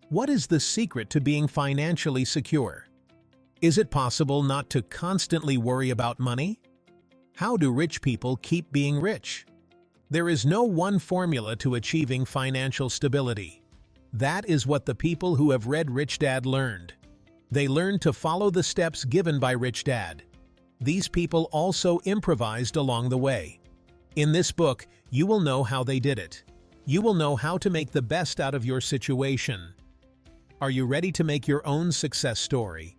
What is the secret to being financially secure? Is it possible not to constantly worry about money? How do rich people keep being rich? There is no one formula to achieving financial stability. That is what the people who have read Rich Dad learned. They learned to follow the steps given by Rich Dad. These people also improvised along the way. In this book, you will know how they did it. You will know how to make the best out of your situation. Are you ready to make your own success story?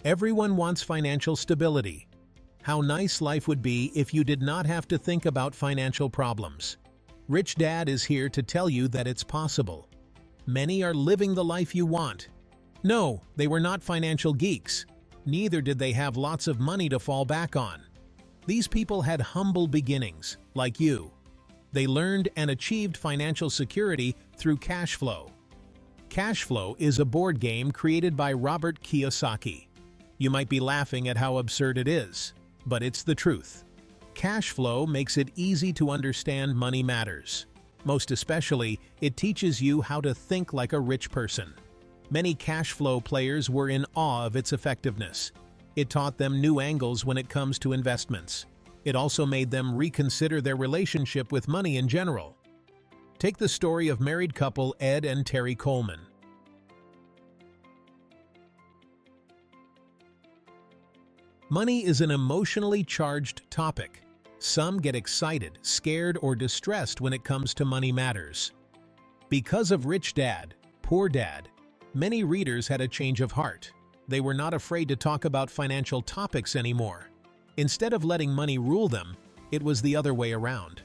Everyone wants financial stability. How nice life would be if you did not have to think about financial problems. Rich Dad is here to tell you that it's possible. Many are living the life you want. No, they were not financial geeks. Neither did they have lots of money to fall back on. These people had humble beginnings, like you. They learned and achieved financial security through cash flow. Cash flow is a board game created by Robert Kiyosaki. You might be laughing at how absurd it is, but it's the truth. Cash flow makes it easy to understand money matters. Most especially, it teaches you how to think like a rich person. Many cash flow players were in awe of its effectiveness. It taught them new angles when it comes to investments. It also made them reconsider their relationship with money in general. Take the story of married couple Ed and Terry Coleman. Money is an emotionally charged topic. Some get excited, scared, or distressed when it comes to money matters. Because of Rich Dad, Poor Dad, many readers had a change of heart. They were not afraid to talk about financial topics anymore. Instead of letting money rule them, it was the other way around.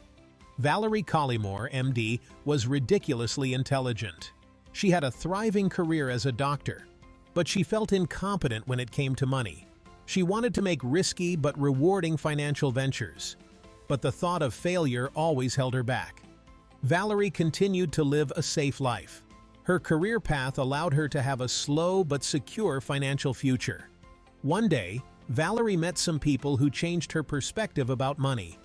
Valerie Collymore, MD, was ridiculously intelligent. She had a thriving career as a doctor, but she felt incompetent when it came to money. She wanted to make risky but rewarding financial ventures, but the thought of failure always held her back. Valerie continued to live a safe life. Her career path allowed her to have a slow but secure financial future. One day, Valerie met some people who changed her perspective about money.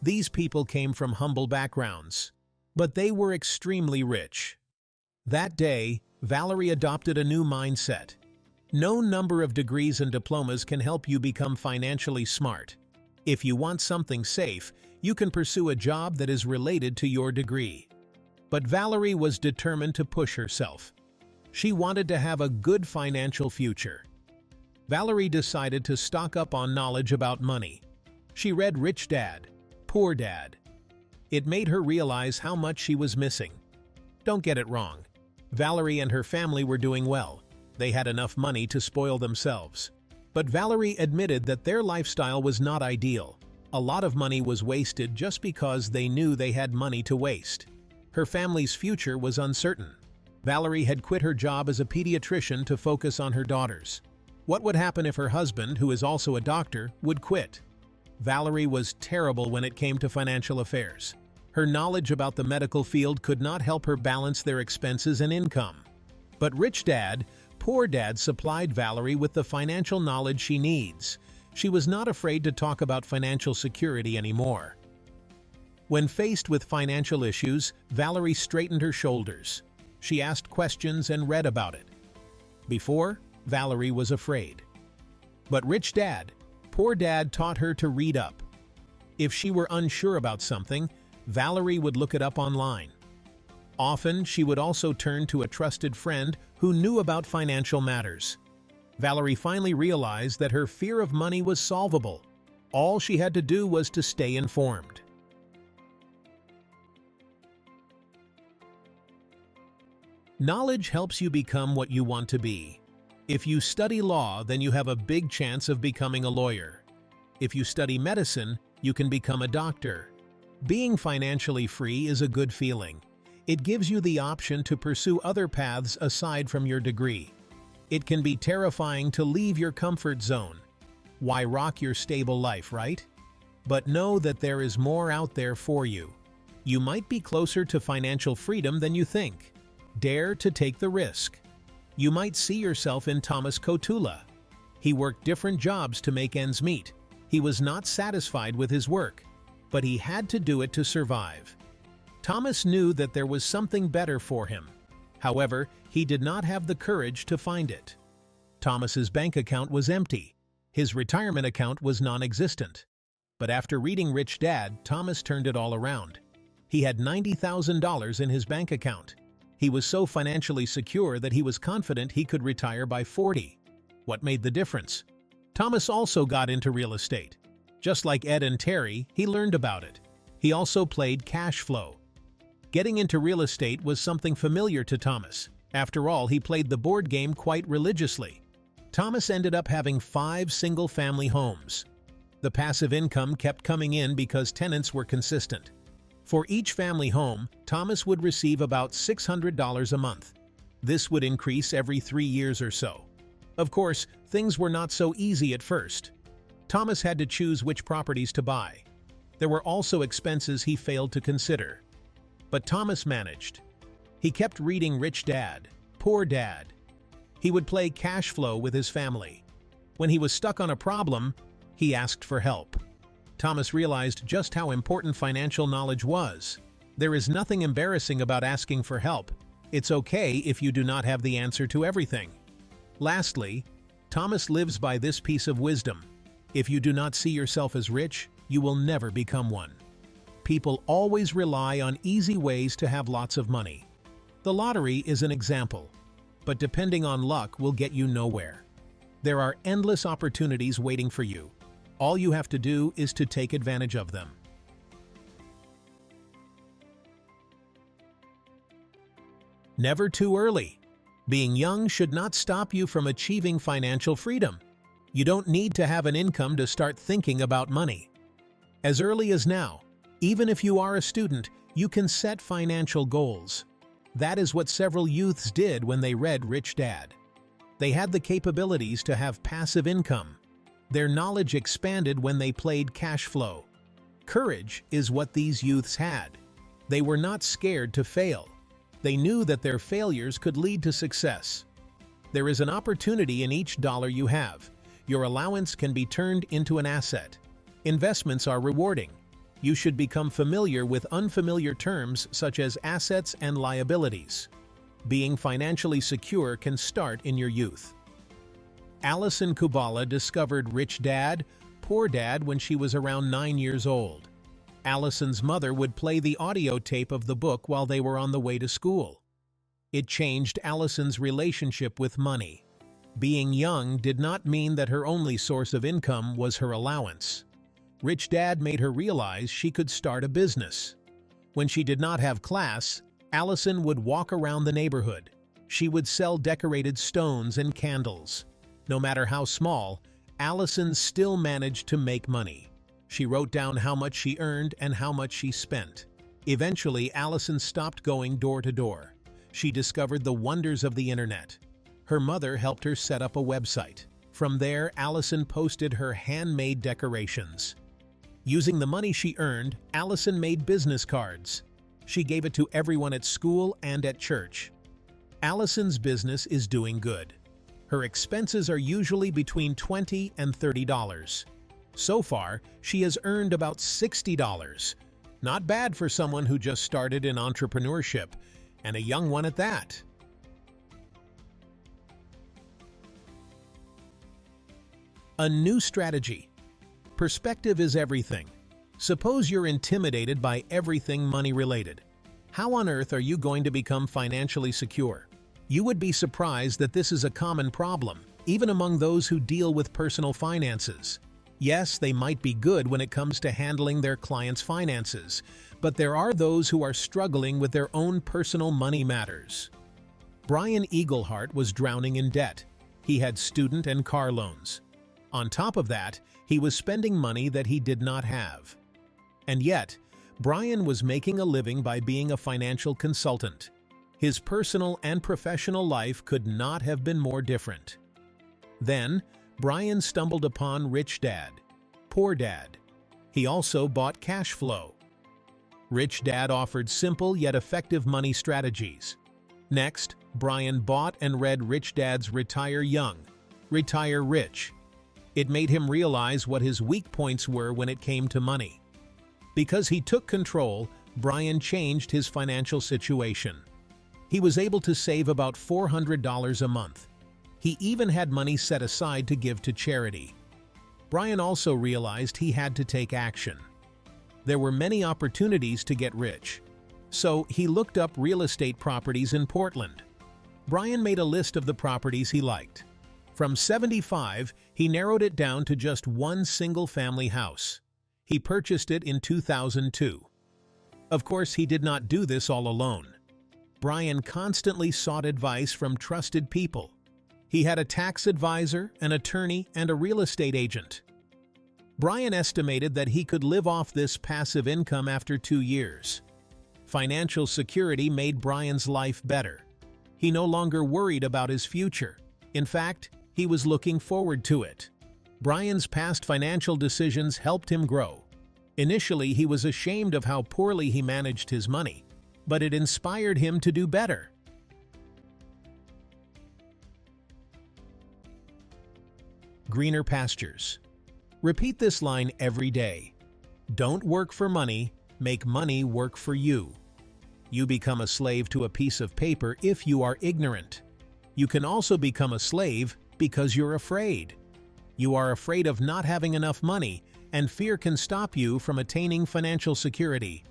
These people came from humble backgrounds, but they were extremely rich. That day, Valerie adopted a new mindset. No number of degrees and diplomas can help you become financially smart. If you want something safe, you can pursue a job that is related to your degree. But Valerie was determined to push herself. She wanted to have a good financial future. Valerie decided to stock up on knowledge about money. She read Rich Dad, Poor Dad. It made her realize how much she was missing. Don't get it wrong. Valerie and her family were doing well. They had enough money to spoil themselves. But Valerie admitted that their lifestyle was not ideal. A lot of money was wasted just because they knew they had money to waste. Her family's future was uncertain. Valerie had quit her job as a pediatrician to focus on her daughters. What would happen if her husband, who is also a doctor, would quit? Valerie was terrible when it came to financial affairs. Her knowledge about the medical field could not help her balance their expenses and income. But Rich Dad, Poor Dad supplied Valerie with the financial knowledge she needs. She was not afraid to talk about financial security anymore. When faced with financial issues, Valerie straightened her shoulders. She asked questions and read about it. Before, Valerie was afraid. But Rich Dad, Poor Dad taught her to read up. If she were unsure about something, Valerie would look it up online. Often, she would also turn to a trusted friend who knew about financial matters. Valerie finally realized that her fear of money was solvable. All she had to do was to stay informed. Knowledge helps you become what you want to be. If you study law, then you have a big chance of becoming a lawyer. If you study medicine, you can become a doctor. Being financially free is a good feeling. It gives you the option to pursue other paths aside from your degree. It can be terrifying to leave your comfort zone. Why rock your stable life, right? But know that there is more out there for you. You might be closer to financial freedom than you think. Dare to take the risk. You might see yourself in Thomas Cotula. He worked different jobs to make ends meet. He was not satisfied with his work, but he had to do it to survive. Thomas knew that there was something better for him. However, he did not have the courage to find it. Thomas's bank account was empty. His retirement account was non-existent. But after reading Rich Dad, Thomas turned it all around. He had $90,000 in his bank account. He was so financially secure that he was confident he could retire by 40. What made the difference? Thomas also got into real estate. Just like Ed and Terry, he learned about it. He also played cash flow. Getting into real estate was something familiar to Thomas. After all, he played the board game quite religiously. Thomas ended up having 5 single-family homes. The passive income kept coming in because tenants were consistent. For each family home, Thomas would receive about $600 a month. This would increase every 3 years or so. Of course, things were not so easy at first. Thomas had to choose which properties to buy. There were also expenses he failed to consider. But Thomas managed. He kept reading Rich Dad, Poor Dad. He would play cash flow with his family. When he was stuck on a problem, he asked for help. Thomas realized just how important financial knowledge was. There is nothing embarrassing about asking for help. It's okay if you do not have the answer to everything. Lastly, Thomas lives by this piece of wisdom. If you do not see yourself as rich, you will never become one. People always rely on easy ways to have lots of money. The lottery is an example, but depending on luck will get you nowhere. There are endless opportunities waiting for you. All you have to do is to take advantage of them. Never too early. Being young should not stop you from achieving financial freedom. You don't need to have an income to start thinking about money. As early as now, even if you are a student, you can set financial goals. That is what several youths did when they read Rich Dad. They had the capabilities to have passive income. Their knowledge expanded when they played cash flow. Courage is what these youths had. They were not scared to fail. They knew that their failures could lead to success. There is an opportunity in each dollar you have. Your allowance can be turned into an asset. Investments are rewarding. You should become familiar with unfamiliar terms such as assets and liabilities. Being financially secure can start in your youth. Allison Kubala discovered Rich Dad, Poor Dad when she was around 9 years old. Allison's mother would play the audio tape of the book while they were on the way to school. It changed Allison's relationship with money. Being young did not mean that her only source of income was her allowance. Rich Dad made her realize she could start a business. When she did not have class, Allison would walk around the neighborhood. She would sell decorated stones and candles. No matter how small, Allison still managed to make money. She wrote down how much she earned and how much she spent. Eventually, Allison stopped going door to door. She discovered the wonders of the internet. Her mother helped her set up a website. From there, Allison posted her handmade decorations. Using the money she earned, Allison made business cards. She gave it to everyone at school and at church. Allison's business is doing good. Her expenses are usually between $20 and $30. So far, she has earned about $60. Not bad for someone who just started in entrepreneurship, and a young one at that. A new strategy. Perspective is everything. Suppose you're intimidated by everything money-related. How on earth are you going to become financially secure? You would be surprised that this is a common problem, even among those who deal with personal finances. Yes, they might be good when it comes to handling their clients' finances, but there are those who are struggling with their own personal money matters. Brian Eagleheart was drowning in debt. He had student and car loans. On top of that, he was spending money that he did not have. And yet, Brian was making a living by being a financial consultant. His personal and professional life could not have been more different. Then, Brian stumbled upon Rich Dad, Poor Dad. He also bought cash flow. Rich Dad offered simple yet effective money strategies. Next, Brian bought and read Rich Dad's Retire Young, Retire Rich. It made him realize what his weak points were when it came to money. Because he took control, Brian changed his financial situation. He was able to save about $400 a month. He even had money set aside to give to charity. Brian also realized he had to take action. There were many opportunities to get rich, so he looked up real estate properties in Portland. Brian made a list of the properties he liked. From 75, he narrowed it down to just one single-family house. He purchased it in 2002. Of course, he did not do this all alone. Brian constantly sought advice from trusted people. He had a tax advisor, an attorney, and a real estate agent. Brian estimated that he could live off this passive income after 2 years. Financial security made Brian's life better. He no longer worried about his future. In fact, he was looking forward to it. Brian's past financial decisions helped him grow. Initially, he was ashamed of how poorly he managed his money, but it inspired him to do better. Greener pastures. Repeat this line every day. Don't work for money, make money work for you. You become a slave to a piece of paper if you are ignorant. You can also become a slave because you're afraid. You are afraid of not having enough money, and fear can stop you from attaining financial security.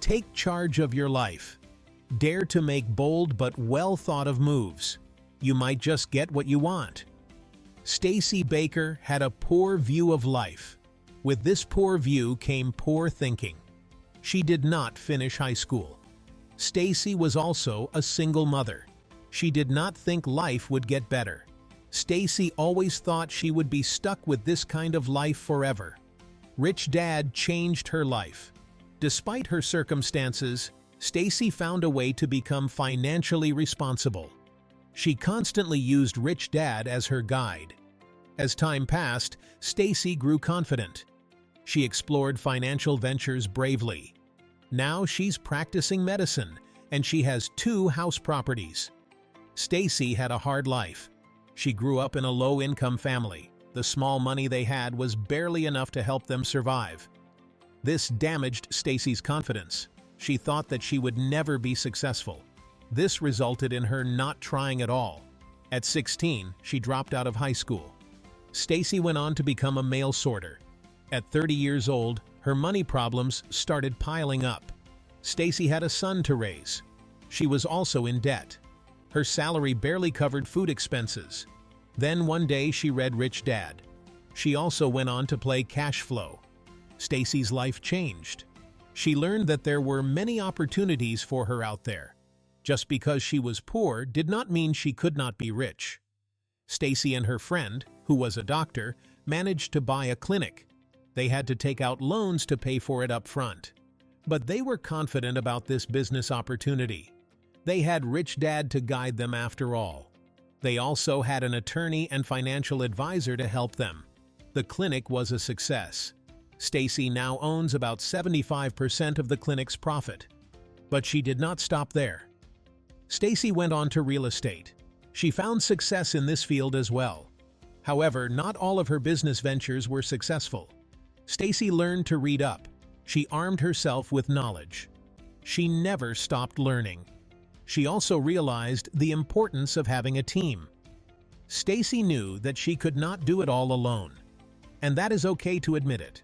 Take charge of your life. Dare to make bold but well-thought-of moves. You might just get what you want. Stacy Baker had a poor view of life. With this poor view came poor thinking. She did not finish high school. Stacy was also a single mother. She did not think life would get better. Stacy always thought she would be stuck with this kind of life forever. Rich Dad changed her life. Despite her circumstances, Stacy found a way to become financially responsible. She constantly used Rich Dad as her guide. As time passed, Stacy grew confident. She explored financial ventures bravely. Now she's practicing medicine, and she has 2 house properties. Stacy had a hard life. She grew up in a low-income family. The small money they had was barely enough to help them survive. This damaged Stacy's confidence. She thought that she would never be successful. This resulted in her not trying at all. At 16, she dropped out of high school. Stacy went on to become a mail sorter. At 30 years old, her money problems started piling up. Stacy had a son to raise. She was also in debt. Her salary barely covered food expenses. Then one day she read Rich Dad. She also went on to play Cash Flow. Stacy's life changed. She learned that there were many opportunities for her out there. Just because she was poor did not mean she could not be rich. Stacy and her friend, who was a doctor, managed to buy a clinic. They had to take out loans to pay for it up front. But they were confident about this business opportunity. They had Rich Dad to guide them after all. They also had an attorney and financial advisor to help them. The clinic was a success. Stacy now owns about 75% of the clinic's profit. But she did not stop there. Stacy went on to real estate. She found success in this field as well. However, not all of her business ventures were successful. Stacy learned to read up. She armed herself with knowledge. She never stopped learning. She also realized the importance of having a team. Stacy knew that she could not do it all alone. And that is okay to admit it.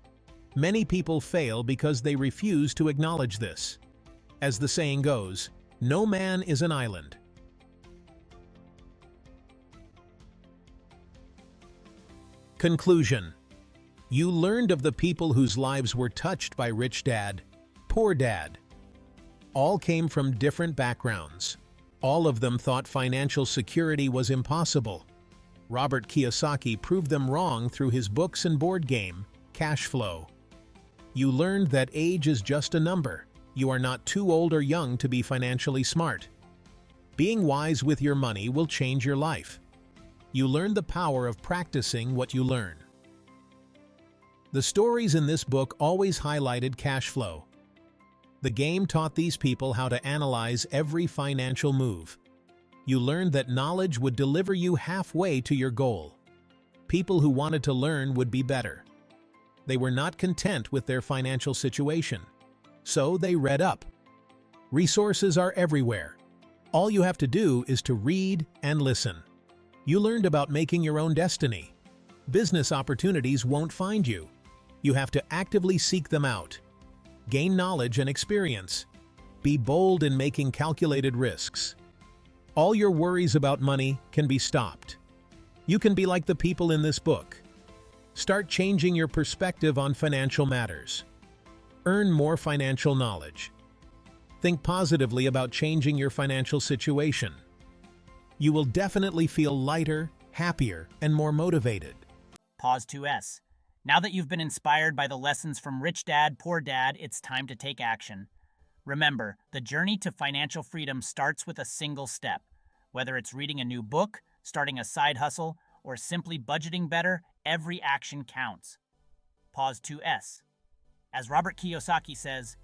Many people fail because they refuse to acknowledge this. As the saying goes, no man is an island. Conclusion. You learned of the people whose lives were touched by Rich Dad, Poor Dad. All came from different backgrounds. All of them thought financial security was impossible. Robert Kiyosaki proved them wrong through his books and board game, Cash Flow. You learned that age is just a number. You are not too old or young to be financially smart. Being wise with your money will change your life. You learned the power of practicing what you learn. The stories in this book always highlighted cash flow. The game taught these people how to analyze every financial move. You learned that knowledge would deliver you halfway to your goal. People who wanted to learn would be better. They were not content with their financial situation. so they read up. Resources are everywhere. All you have to do is to read and listen. You learned about making your own destiny. Business opportunities won't find you. You have to actively seek them out. Gain knowledge and experience. Be bold in making calculated risks. All your worries about money can be stopped. You can be like the people in this book. Start changing your perspective on financial matters. Earn more financial knowledge. Think positively about changing your financial situation. You will definitely feel lighter, happier, and more motivated. Pause 2S. Now that you've been inspired by the lessons from Rich Dad, Poor Dad, it's time to take action. Remember, the journey to financial freedom starts with a single step. Whether it's reading a new book, starting a side hustle, or simply budgeting better, every action counts. Pause 2S. As Robert Kiyosaki says,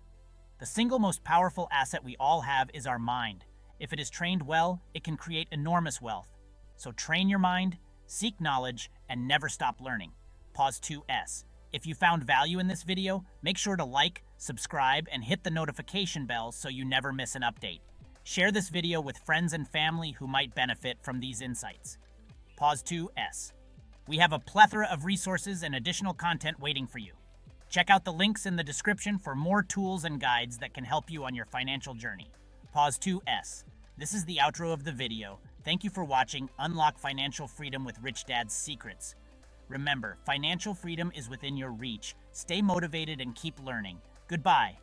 the single most powerful asset we all have is our mind. If it is trained well, it can create enormous wealth. So train your mind, seek knowledge, and never stop learning. Pause 2S. If you found value in this video, make sure to like, subscribe, and hit the notification bell so you never miss an update. Share this video with friends and family who might benefit from these insights. Pause 2S. We have a plethora of resources and additional content waiting for you. Check out the links in the description for more tools and guides that can help you on your financial journey. Pause 2S. This is the outro of the video. Thank you for watching Unlock Financial Freedom with Rich Dad's Secrets. Remember, financial freedom is within your reach. Stay motivated and keep learning. Goodbye.